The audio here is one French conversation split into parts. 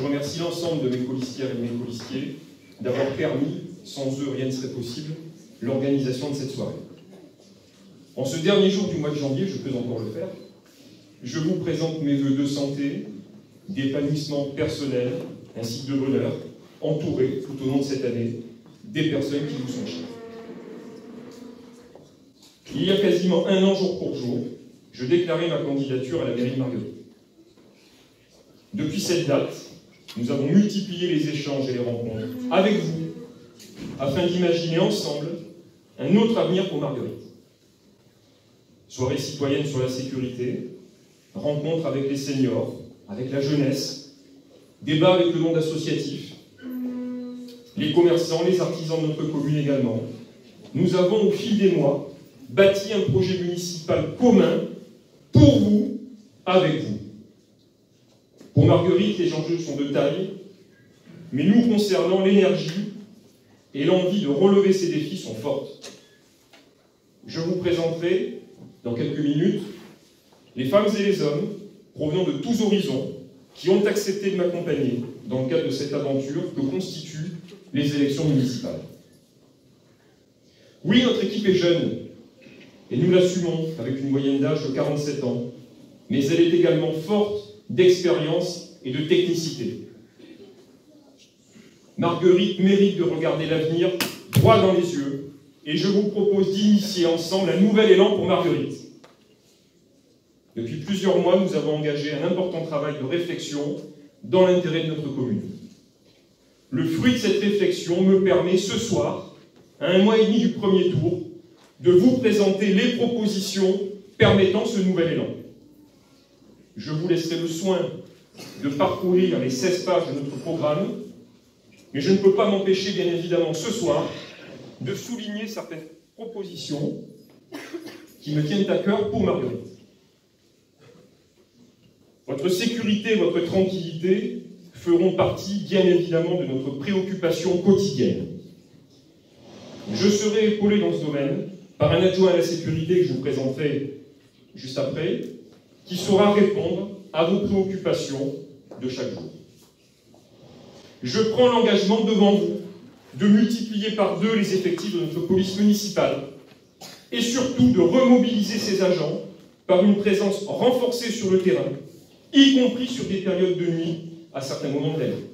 Je remercie l'ensemble de mes colistières et de mes colistiers d'avoir permis, sans eux rien ne serait possible, l'organisation de cette soirée. En ce dernier jour du mois de janvier, je peux encore le faire, je vous présente mes vœux de santé, d'épanouissement personnel, ainsi que de bonheur, entourés tout au long de cette année des personnes qui vous sont chères. Il y a quasiment un an, jour pour jour, je déclarais ma candidature à la mairie de Marguerite. Depuis cette date, nous avons multiplié les échanges et les rencontres avec vous, afin d'imaginer ensemble un autre avenir pour Marguerite. Soirée citoyenne sur la sécurité, rencontres avec les seniors, avec la jeunesse, débats avec le monde associatif, les commerçants, les artisans de notre commune également. Nous avons, au fil des mois, bâti un projet municipal commun pour vous, avec vous. Pour Marguerite, les enjeux sont de taille, mais nous concernant, l'énergie et l'envie de relever ces défis sont fortes. Je vous présenterai, dans quelques minutes, les femmes et les hommes provenant de tous horizons qui ont accepté de m'accompagner dans le cadre de cette aventure que constituent les élections municipales. Oui, notre équipe est jeune, et nous l'assumons avec une moyenne d'âge de 47 ans, mais elle est également forte d'expérience et de technicité. Marguerite mérite de regarder l'avenir droit dans les yeux, et je vous propose d'initier ensemble un nouvel élan pour Marguerite. Depuis plusieurs mois, nous avons engagé un important travail de réflexion dans l'intérêt de notre commune. Le fruit de cette réflexion me permet ce soir, à un mois et demi du premier tour, de vous présenter les propositions permettant ce nouvel élan. Je vous laisserai le soin de parcourir les 16 pages de notre programme, mais je ne peux pas m'empêcher, bien évidemment, ce soir, de souligner certaines propositions qui me tiennent à cœur pour Marguerite. Votre sécurité et votre tranquillité feront partie, bien évidemment, de notre préoccupation quotidienne. Je serai épaulé dans ce domaine par un adjoint à la sécurité que je vous présenterai juste après, qui saura répondre à vos préoccupations de chaque jour. Je prends l'engagement devant vous de multiplier par 2 les effectifs de notre police municipale et surtout de remobiliser ces agents par une présence renforcée sur le terrain, y compris sur des périodes de nuit à certains moments de l'année.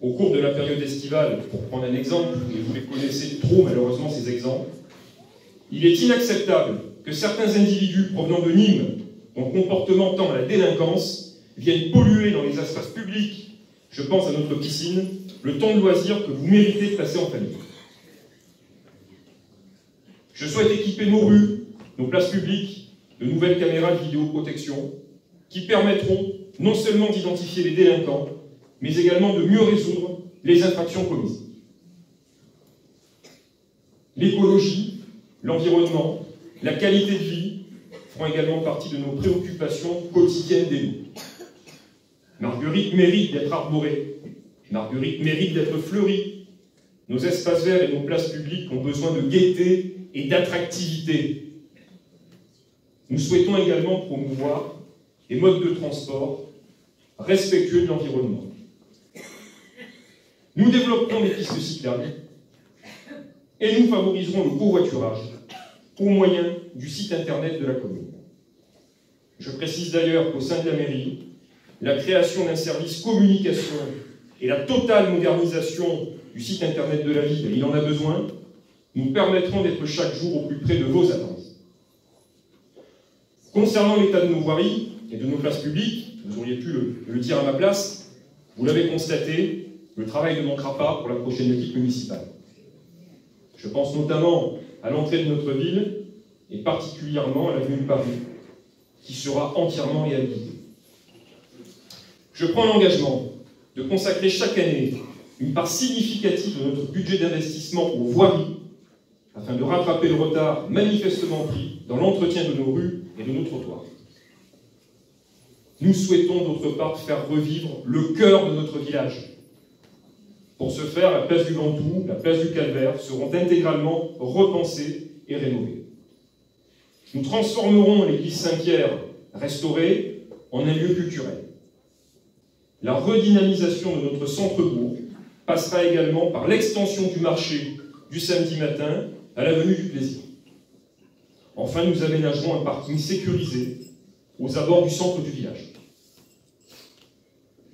Au cours de la période estivale, pour prendre un exemple, et vous les connaissez trop malheureusement ces exemples, il est inacceptable que certains individus provenant de Nîmes, dont le comportement tend à la délinquance, viennent polluer dans les espaces publics, je pense à notre piscine, le temps de loisir que vous méritez de passer en famille. Je souhaite équiper nos rues, nos places publiques, de nouvelles caméras de vidéoprotection qui permettront non seulement d'identifier les délinquants, mais également de mieux résoudre les infractions commises. L'écologie, l'environnement, la qualité de vie feront également partie de nos préoccupations quotidiennes d'élus. Marguerite mérite d'être arborée. Marguerite mérite d'être fleurie. Nos espaces verts et nos places publiques ont besoin de gaieté et d'attractivité. Nous souhaitons également promouvoir des modes de transport respectueux de l'environnement. Nous développerons des pistes cyclables et nous favoriserons le covoiturage au moyen du site internet de la commune. Je précise d'ailleurs qu'au sein de la mairie, la création d'un service communication et la totale modernisation du site internet de la ville, il en a besoin, nous permettront d'être chaque jour au plus près de vos attentes. Concernant l'état de nos voiries et de nos places publiques, vous auriez pu le dire à ma place, vous l'avez constaté, le travail ne manquera pas pour la prochaine équipe municipale. Je pense notamment à l'entrée de notre ville, et particulièrement à l'avenue de Paris, qui sera entièrement réhabilitée. Je prends l'engagement de consacrer chaque année une part significative de notre budget d'investissement aux voiries, afin de rattraper le retard manifestement pris dans l'entretien de nos rues et de nos trottoirs. Nous souhaitons d'autre part faire revivre le cœur de notre village. Pour ce faire, la place du Ventoux, la place du Calvaire seront intégralement repensées et rénovées. Nous transformerons l'église Saint-Pierre, restaurée, en un lieu culturel. La redynamisation de notre centre-bourg passera également par l'extension du marché du samedi matin à l'avenue du Plaisir. Enfin, nous aménagerons un parking sécurisé aux abords du centre du village.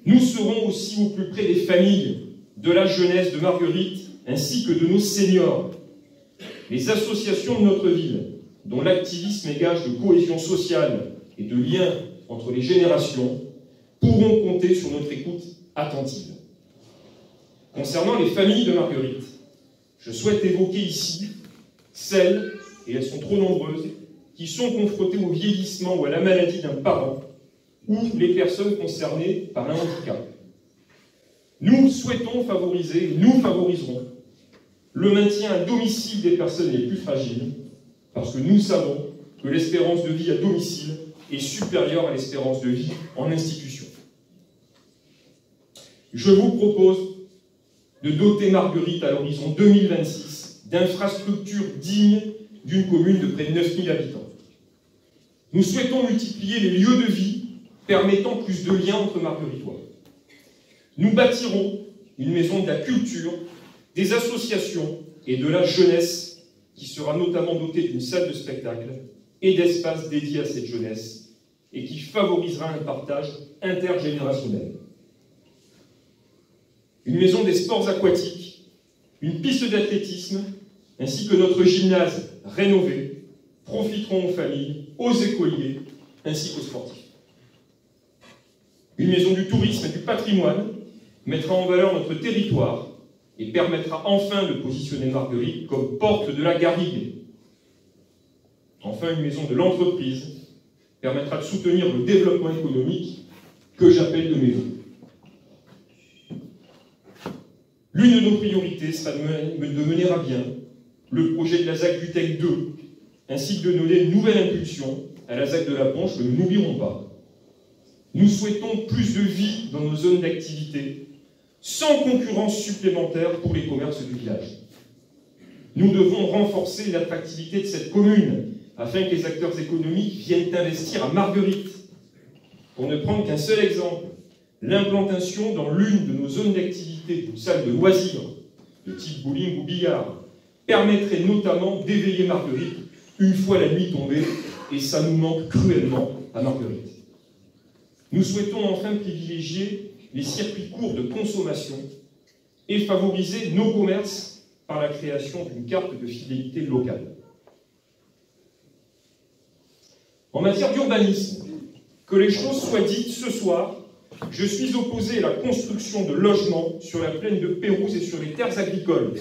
Nous serons aussi au plus près des familles, de la jeunesse de Marguerite, ainsi que de nos seniors. Les associations de notre ville, dont l'activisme est gage de cohésion sociale et de lien entre les générations, pourront compter sur notre écoute attentive. Concernant les familles de Marguerite, je souhaite évoquer ici celles, et elles sont trop nombreuses, qui sont confrontées au vieillissement ou à la maladie d'un parent, ou les personnes concernées par un handicap. Nous souhaitons favoriser, nous favoriserons, le maintien à domicile des personnes les plus fragiles, parce que nous savons que l'espérance de vie à domicile est supérieure à l'espérance de vie en institution. Je vous propose de doter Marguerite à l'horizon 2026 d'infrastructures dignes d'une commune de près de 9000 habitants. Nous souhaitons multiplier les lieux de vie permettant plus de liens entre Margueritois. Nous bâtirons une maison de la culture, des associations et de la jeunesse qui sera notamment dotée d'une salle de spectacle et d'espaces dédiés à cette jeunesse et qui favorisera un partage intergénérationnel. Une maison des sports aquatiques, une piste d'athlétisme, ainsi que notre gymnase rénové, profiteront aux familles, aux écoliers, ainsi qu'aux sportifs. Une maison du tourisme et du patrimoine mettra en valeur notre territoire et permettra enfin de positionner Marguerite comme porte de la Garrigue. Enfin, une maison de l'entreprise permettra de soutenir le développement économique que j'appelle de mes vœux. L'une de nos priorités sera de mener à bien le projet de la ZAC du TEC 2, ainsi que de donner une nouvelle impulsion à la ZAC de la Ponche que nous n'oublierons pas. Nous souhaitons plus de vie dans nos zones d'activité, sans concurrence supplémentaire pour les commerces du village. Nous devons renforcer l'attractivité de cette commune, afin que les acteurs économiques viennent investir à Marguerite. Pour ne prendre qu'un seul exemple, l'implantation dans l'une de nos zones d'activité d'une salle de loisirs, de type bowling ou billard, permettrait notamment d'éveiller Marguerite une fois la nuit tombée, et ça nous manque cruellement à Marguerite. Nous souhaitons enfin privilégier les circuits courts de consommation et favoriser nos commerces par la création d'une carte de fidélité locale. En matière d'urbanisme, que les choses soient dites ce soir, je suis opposé à la construction de logements sur la plaine de Pérouse et sur les terres agricoles.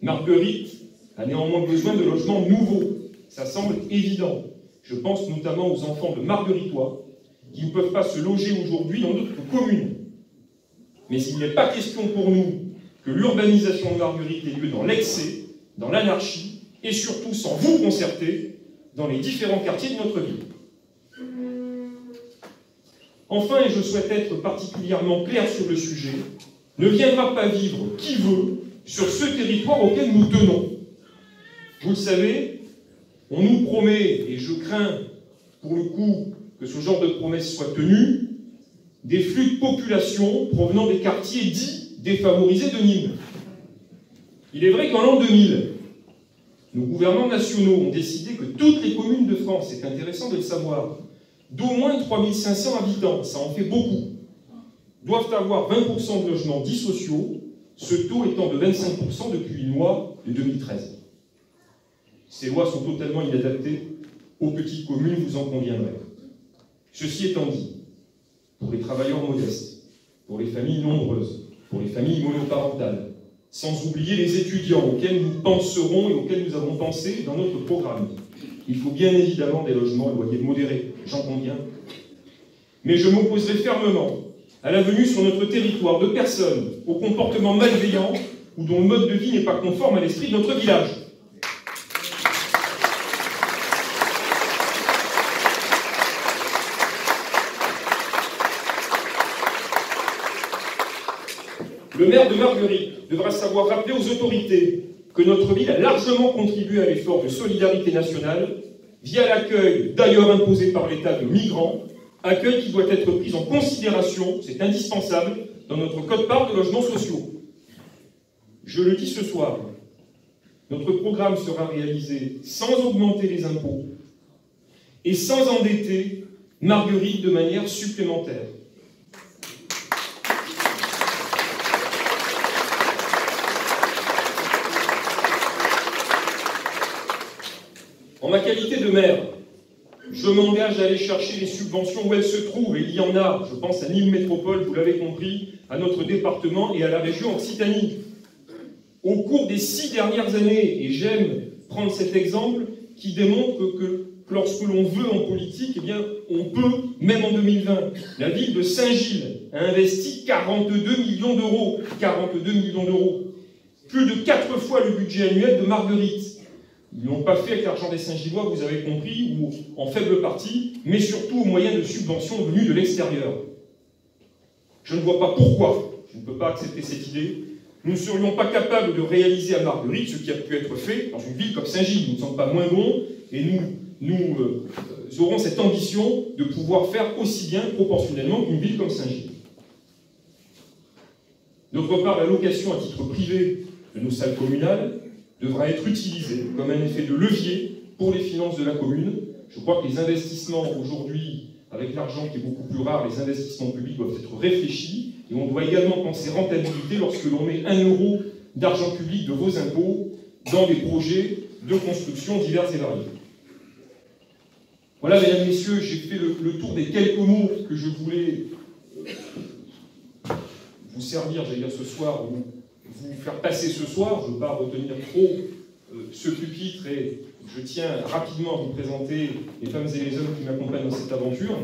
Marguerite a néanmoins besoin de logements nouveaux, ça semble évident. Je pense notamment aux enfants de Margueritois qui ne peuvent pas se loger aujourd'hui dans notre commune. Mais il n'est pas question pour nous que l'urbanisation de Marguerite ait lieu dans l'excès, dans l'anarchie, et surtout sans vous concerter dans les différents quartiers de notre ville. Enfin, et je souhaite être particulièrement clair sur le sujet, ne viendra pas vivre qui veut sur ce territoire auquel nous tenons. Vous le savez, on nous promet, et je crains pour le coup que ce genre de promesses soit tenu, des flux de population provenant des quartiers dits défavorisés de Nîmes. Il est vrai qu'en l'an 2000, nos gouvernants nationaux ont décidé que toutes les communes de France, c'est intéressant de le savoir, d'au moins 3500 habitants, ça en fait beaucoup, doivent avoir 20% de logements dits sociaux, ce taux étant de 25% depuis une loi de 2013. Ces lois sont totalement inadaptées aux petites communes, vous en conviendrez. Ceci étant dit, pour les travailleurs modestes, pour les familles nombreuses, pour les familles monoparentales, sans oublier les étudiants auxquels nous penserons et auxquels nous avons pensé dans notre programme, il faut bien évidemment des logements à loyer modéré, j'en conviens. Mais je m'opposerai fermement à la venue sur notre territoire de personnes au comportement malveillant ou dont le mode de vie n'est pas conforme à l'esprit de notre village. Le maire de Marguerite devra savoir rappeler aux autorités que notre ville a largement contribué à l'effort de solidarité nationale via l'accueil, d'ailleurs imposé par l'État, de migrants accueil qui doit être pris en considération, c'est indispensable, dans notre code-part de logements sociaux. Je le dis ce soir, notre programme sera réalisé sans augmenter les impôts et sans endetter Marguerite de manière supplémentaire. En ma qualité de maire, je m'engage à aller chercher les subventions où elles se trouvent, et il y en a, je pense à Nîmes Métropole, vous l'avez compris, à notre département et à la région Occitanie. Au cours des 6 dernières années, et j'aime prendre cet exemple qui démontre que lorsque l'on veut en politique, eh bien, on peut, même en 2020. La ville de Saint-Gilles a investi 42 millions d'euros. 42 millions d'euros. Plus de 4 fois le budget annuel de Marguerite. Ils ne l'ont pas fait avec l'argent des Saint-Gillois, vous avez compris, ou en faible partie, mais surtout au moyen de subventions venues de l'extérieur. Je ne vois pas pourquoi, je ne peux pas accepter cette idée, nous ne serions pas capables de réaliser à Marguerite ce qui a pu être fait dans une ville comme Saint-Gilles. Nous ne sommes pas moins bons, et nous aurons cette ambition de pouvoir faire aussi bien proportionnellement qu'une ville comme Saint-Gilles. D'autre part, la location à titre privé de nos salles communales devra être utilisée comme un effet de levier pour les finances de la commune. Je crois que les investissements aujourd'hui, avec l'argent qui est beaucoup plus rare, les investissements publics doivent être réfléchis, et on doit également penser rentabilité lorsque l'on met 1 euro d'argent public de vos impôts dans des projets de construction divers et variés. Voilà, mesdames, messieurs, j'ai fait le tour des quelques mots que je voulais vous servir, j'allais dire ce soir, ou vous faire passer ce soir. Je ne veux pas retenir trop ce pupitre, et je tiens rapidement à vous présenter les femmes et les hommes qui m'accompagnent dans cette aventure.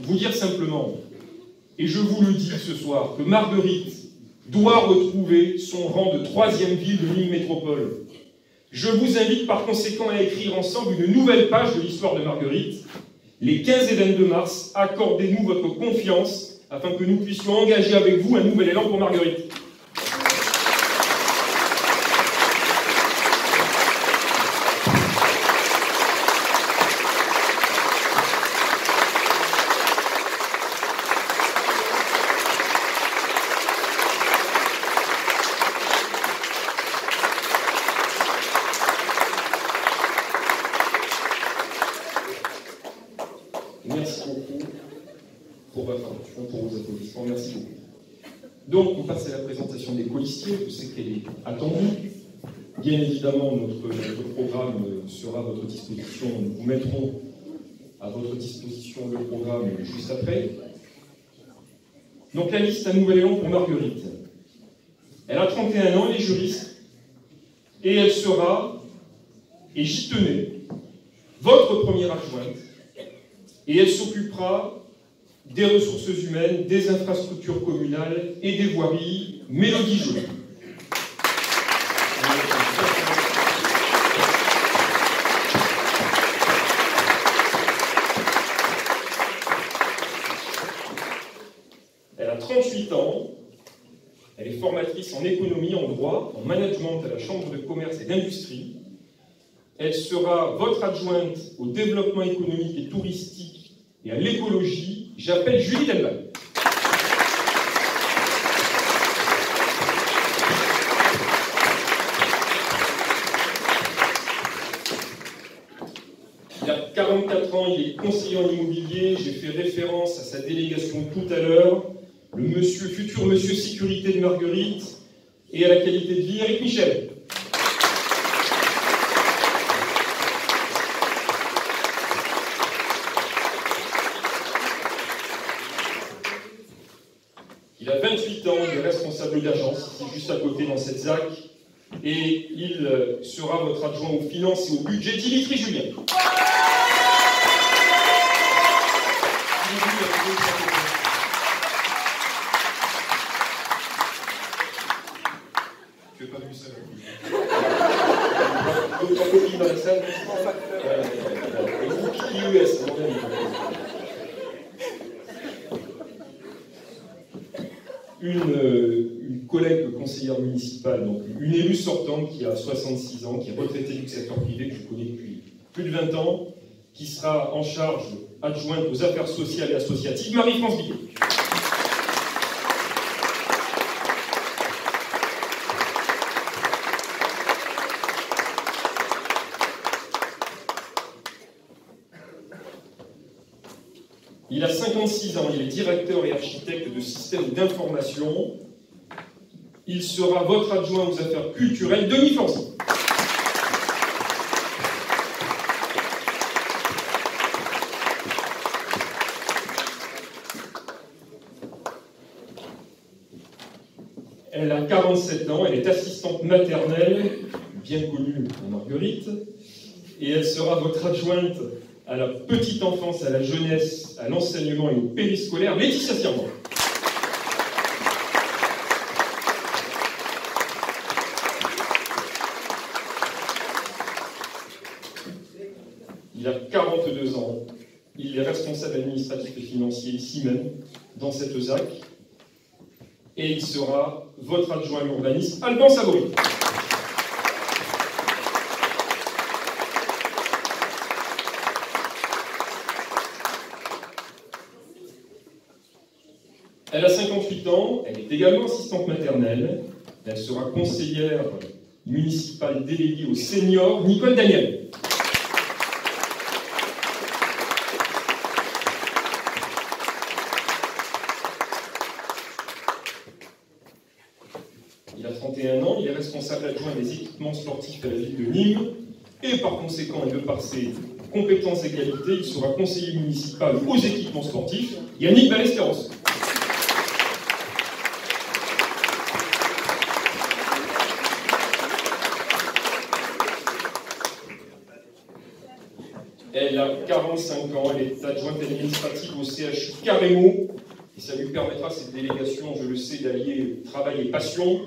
Vous dire simplement, et je vous le dis ce soir, que Marguerite doit retrouver son rang de 3e ville de Nîmes Métropole. Je vous invite par conséquent à écrire ensemble une nouvelle page de l'histoire de Marguerite. Les 15 et 22 mars, accordez-nous votre confiance afin que nous puissions engager avec vous un nouvel élan pour Marguerite. Merci beaucoup pour votre attention, pour vos applaudissements. Merci beaucoup. Donc, on passe à la présentation des colistiers. Je sais qu'elle est attendue. Bien évidemment, notre programme sera à votre disposition. Nous vous mettrons à votre disposition le programme juste après. Donc, la liste Un nouvel élan pour Marguerite. Elle a 31 ans, elle est juriste, et elle sera, et j'y tenais, votre première adjointe. Et elle s'occupera des ressources humaines, des infrastructures communales et des voiries. Mélodie Joly. Elle a 38 ans. Elle est formatrice en économie, en droit, en management à la Chambre de commerce et d'industrie. Elle sera votre adjointe au développement économique et touristique et à l'écologie. J'appelle Julie Delval. Il a 44 ans, il est conseiller en immobilier. J'ai fait référence à sa délégation tout à l'heure. Le futur monsieur sécurité de Marguerite, et à la qualité de vie, Eric Michel. Il a 28 ans, il est responsable d'agence, ici juste à côté dans cette ZAC, et il sera votre adjoint aux finances et au budget, Dimitri Julien. Tu n'as pas vu ça? D'autres copines dans la salle? IES, mon ami. Une collègue conseillère municipale, donc une élue sortante qui a 66 ans, qui est retraitée du secteur privé, que je connais depuis plus de 20 ans, qui sera en charge, adjointe aux affaires sociales et associatives, Marie-France Biguet. Il a 56 ans, il est directeur et architecte de systèmes d'information. Il sera votre adjoint aux affaires culturelles, Denis Forcy. Elle a 47 ans, elle est assistante maternelle, bien connue à Marguerite, et elle sera votre adjointe à la petite enfance, à la jeunesse, à l'enseignement et au périscolaire, Laetitia Sirman. Il a 42 ans, il est responsable administratif et financier ici même, dans cette ZAC, et il sera votre adjoint à l'urbanisme, Alban Savory. Elle a 58 ans, elle est également assistante maternelle, elle sera conseillère municipale déléguée aux seniors, Nicole Daniel. Il a 31 ans, il est responsable adjoint des équipements sportifs à la ville de Nîmes, et par conséquent, et de par ses compétences et qualités, il sera conseiller municipal aux équipements sportifs, Yannick Ballesteros. Elle a 45 ans, elle est adjointe administrative au CHU Carrémo, et ça lui permettra, cette délégation, je le sais, d'allier travail et passion.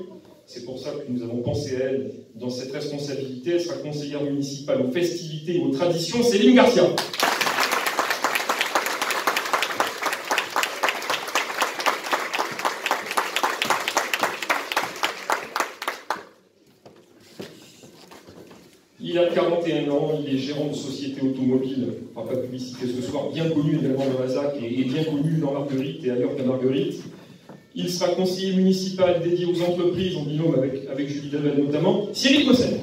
C'est pour ça que nous avons pensé à elle dans cette responsabilité. Elle sera conseillère municipale aux festivités et aux traditions, Céline Garcia. Il a 41 ans, il est gérant de société automobile, on ne fera pas de publicité ce soir, bien connu également dans la ZAC et bien connu dans Marguerite et ailleurs qu'à Marguerite. Il sera conseiller municipal dédié aux entreprises en binôme avec Julie Davel notamment, Cyril Cossel.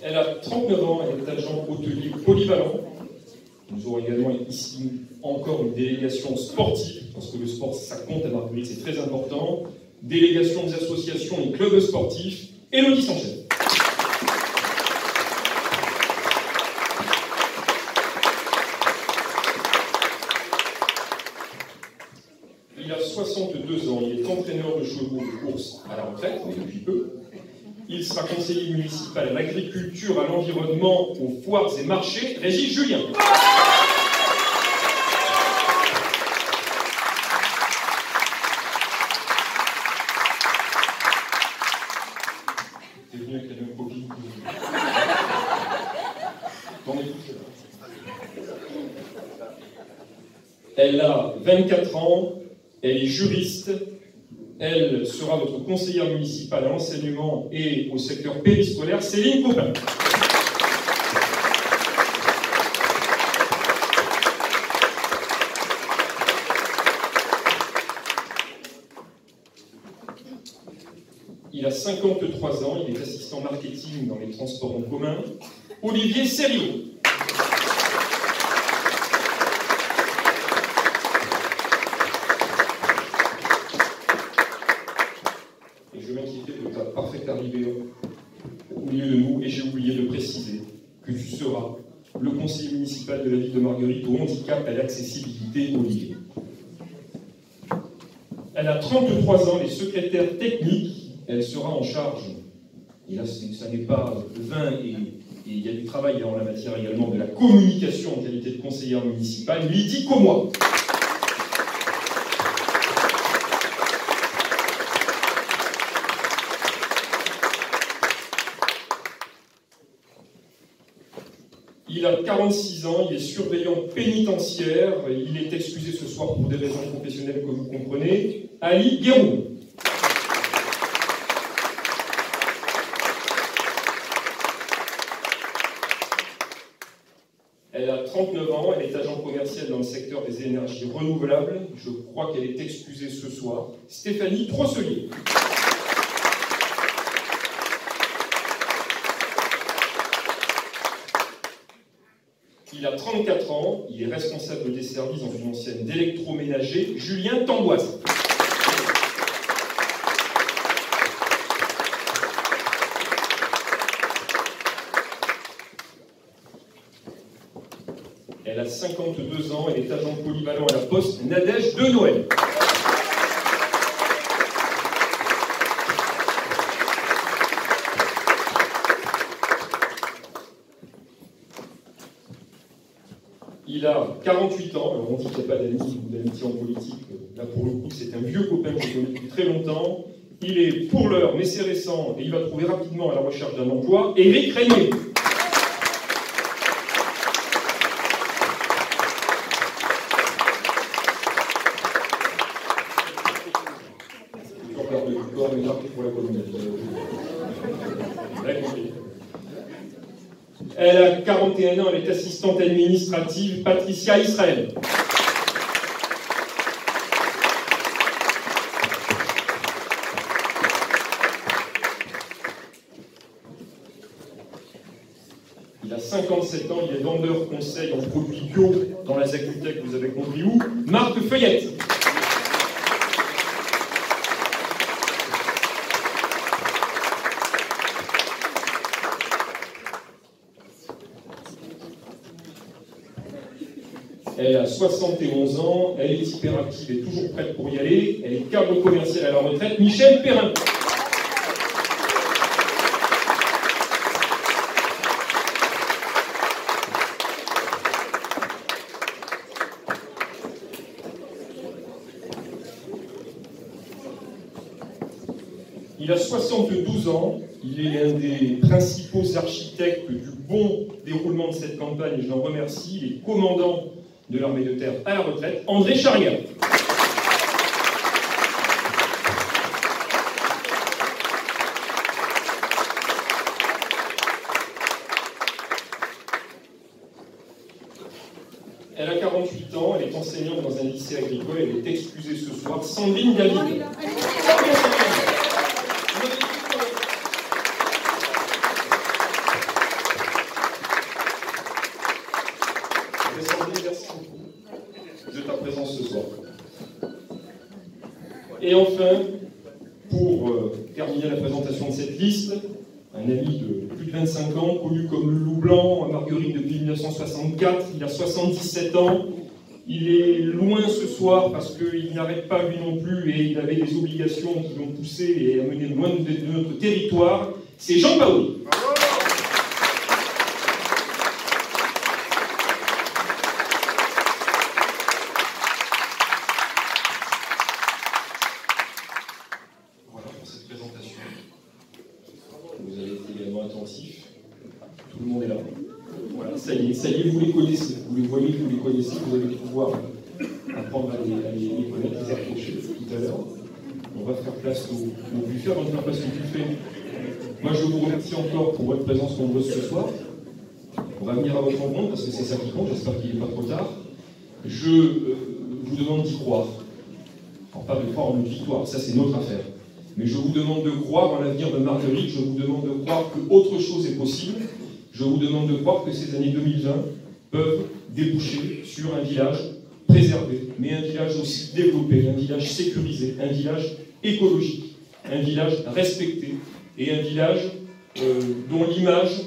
Elle a 39 ans, elle est agent hôtelier polyvalent. Nous aurons également ici encore une délégation sportive, parce que le sport, ça compte à Marguerite, c'est très important. Délégation des associations et clubs sportifs, Élodie Sanchez. Il a 62 ans, il est entraîneur de chevaux de course à la retraite, mais depuis peu. Il sera conseiller municipal à l'agriculture, à l'environnement, aux foires et marchés, Régis Julien. T'es venu avec la même copine. T'en écoutes. Elle a 24 ans, elle est juriste. Elle sera votre conseillère municipale à l'enseignement et au secteur périscolaire, Céline Copin. Il a 53 ans, il est assistant marketing dans les transports en commun, Olivier Serriot. Je m'inquiétais de ta parfaite arrivée au milieu de nous et j'ai oublié de préciser que tu seras le conseiller municipal de la ville de Marguerite au handicap et à l'accessibilité Olivier. Elle a 33 ans, elle est secrétaire technique, elle sera en charge, et là ça n'est pas vain et il y a du travail en la matière également, de la communication en qualité de conseillère municipale, Lydie Commois. Il Il a 46 ans, il est surveillant pénitentiaire, il est excusé ce soir pour des raisons professionnelles que vous comprenez. Ali Guéroum. Elle a 39 ans, elle est agent commercial dans le secteur des énergies renouvelables. Je crois qu'elle est excusée ce soir. Stéphanie Trosselier. Il a 34 ans, il est responsable des services dans une ancienne d'électroménager, Julien Tamboise. Elle a 52 ans, elle est agent polyvalent à la Poste, Nadège de Noël. Il a 48 ans, alors on dit qu'il n'y a pas d'amitié en politique, là pour le coup c'est un vieux copain que je connais depuis très longtemps. Il est pour l'heure, mais c'est récent, et il va trouver rapidement à la recherche d'un emploi, Éric Régnier. Elle a 41 ans, elle est assistante administrative, Patricia Israël. Il a 57 ans, il est vendeur conseil en produits bio dans la Zacutec, vous avez compris où, Marc Feuillette. Elle a 71 ans, elle est hyperactive et toujours prête pour y aller. Elle est cadre commercial à la retraite, Michel Perrin. Il a 72 ans, il est l'un des principaux architectes du bon déroulement de cette campagne, et je l'en remercie. Il est commandant de l'armée de terre à la retraite, André Charrière. Elle a 48 ans, elle est enseignante dans un lycée agricole, elle est excusée ce soir, Sandrine David. De ta présence ce soir. Et enfin, pour terminer la présentation de cette liste, un ami de plus de 25 ans, connu comme le Loup Blanc, à Marguerite depuis 1964, il a 77 ans, il est loin ce soir parce qu'il n'arrête pas lui non plus et il avait des obligations qui l'ont poussé et amené loin de notre territoire, c'est Jean Paoli. Vous avez été également attentifs. Tout le monde est là. Voilà, ça y est, vous les connaissez. Vous les voyez, vous les connaissez, vous allez pouvoir apprendre à les connaître, les approcher tout à l'heure. On va faire place au buffet. Avant de faire place au buffet, moi je vous remercie encore pour votre présence nombreuse ce soir. On va venir à votre rencontre parce que c'est ça qui compte, j'espère qu'il n'est pas trop tard. Je vous demande d'y croire. Alors pas de croire en une victoire, ça c'est notre affaire. Mais je vous demande de croire en l'avenir de Marguerite, je vous demande de croire qu'autre chose est possible, je vous demande de croire que ces années 2020 peuvent déboucher sur un village préservé, mais un village aussi développé, un village sécurisé, un village écologique, un village respecté, et un village dont l'image,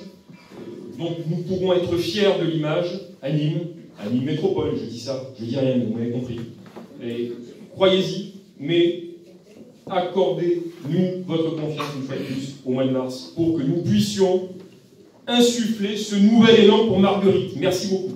dont nous pourrons être fiers de l'image, à Nîmes Métropole, je dis ça, je dis rien, mais vous m'avez compris. Et croyez-y, mais accordez-nous votre confiance une fois de plus au mois de mars pour que nous puissions insuffler ce nouvel élan pour Marguerite. Merci beaucoup.